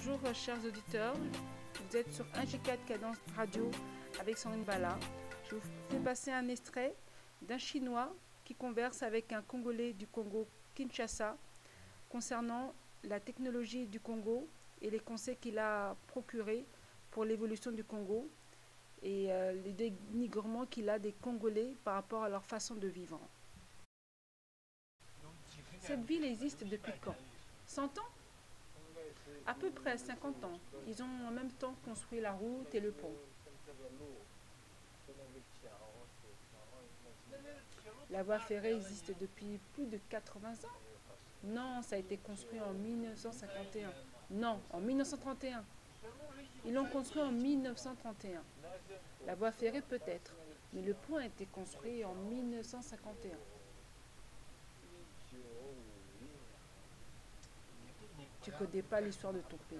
Bonjour chers auditeurs, vous êtes sur 1J4 Cadence Radio avec Sandrine Bala. Je vous fais passer un extrait d'un Chinois qui converse avec un Congolais du Congo Kinshasa concernant la technologie du Congo et les conseils qu'il a procurés pour l'évolution du Congo et les dénigrements qu'il a des Congolais par rapport à leur façon de vivre. Cette ville existe depuis quand? 100 ans? À peu près 50 ans. Ils ont en même temps construit la route et le pont. La voie ferrée existe depuis plus de 80 ans. Non, ça a été construit en 1951. Non, en 1931. Ils l'ont construit en 1931. La voie ferrée peut-être, mais le pont a été construit en 1951. Tu ne connais pas l'histoire de ton pays.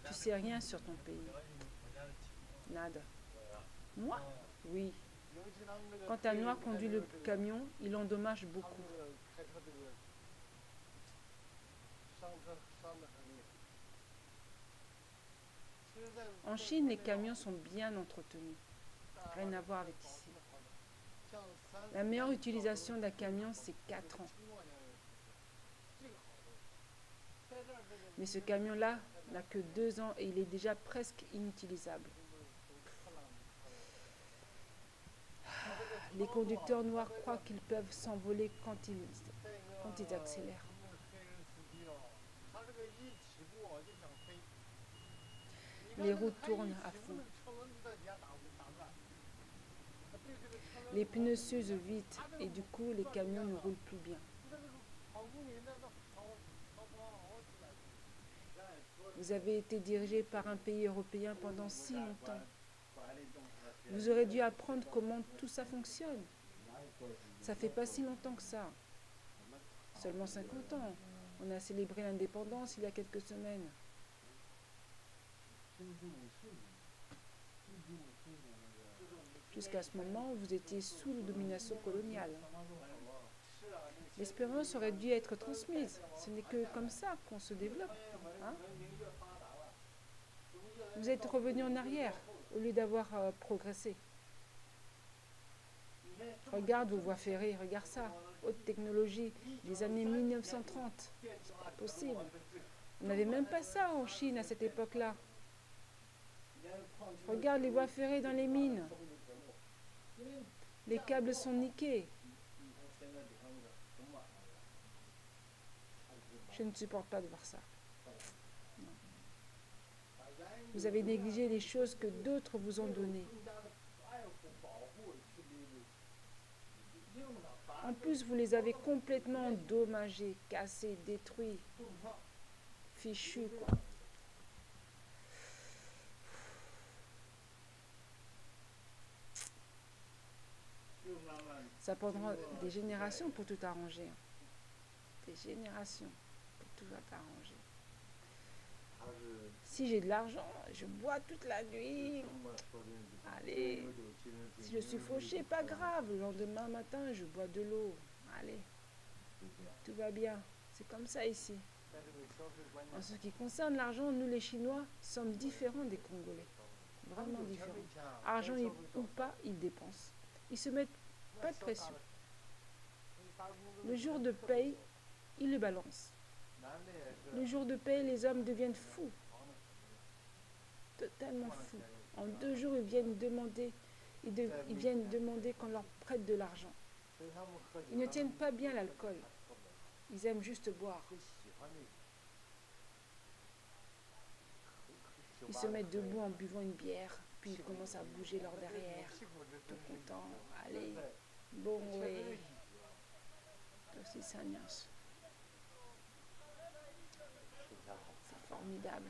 Tu sais rien sur ton pays. Nada. Moi? Oui. Quand un noir conduit le camion, il endommage beaucoup. En Chine, les camions sont bien entretenus. Rien à voir avec ici. La meilleure utilisation d'un camion, c'est 4 ans. Mais ce camion-là n'a que 2 ans et il est déjà presque inutilisable. Les conducteurs noirs croient qu'ils peuvent s'envoler quand ils accélèrent. Les roues tournent à fond. Les pneus s'usent vite et du coup les camions ne roulent plus bien. Vous avez été dirigé par un pays européen pendant si longtemps. Vous aurez dû apprendre comment tout ça fonctionne. Ça fait pas si longtemps que ça. Seulement 50 ans. On a célébré l'indépendance il y a quelques semaines. Jusqu'à ce moment, vous étiez sous domination coloniale. L'espérance aurait dû être transmise. Ce n'est que comme ça qu'on se développe. Hein? Vous êtes revenu en arrière au lieu d'avoir progressé. Regarde vos voies ferrées, regarde ça. Haute technologie des années 1930. C'est pas possible. On n'avait même pas ça en Chine à cette époque-là. Regarde les voies ferrées dans les mines. Les câbles sont niqués. Je ne supporte pas de voir ça. Non. Vous avez négligé les choses que d'autres vous ont données. En plus, vous les avez complètement endommagés, cassés, détruits. Fichus, quoi. Ça prendra des générations pour tout arranger. Des générations pour tout arranger. Si j'ai de l'argent, je bois toute la nuit. Allez, si je suis fauché, pas grave. Le lendemain matin, je bois de l'eau. Allez, tout va bien. C'est comme ça ici. En ce qui concerne l'argent, nous les Chinois sommes différents des Congolais. Vraiment différents. Argent ou pas, ils dépensent. Ils se mettent pas de pression. Le jour de paye, ils le balancent. Le jour de paye, les hommes deviennent fous. Totalement fous. En 2 jours, ils viennent demander qu'on leur prête de l'argent. Ils ne tiennent pas bien l'alcool. Ils aiment juste boire. Ils se mettent debout en buvant une bière, puis ils commencent à bouger leur derrière, tout contents. Allez, bon, oui. C'est ça, c'est formidable.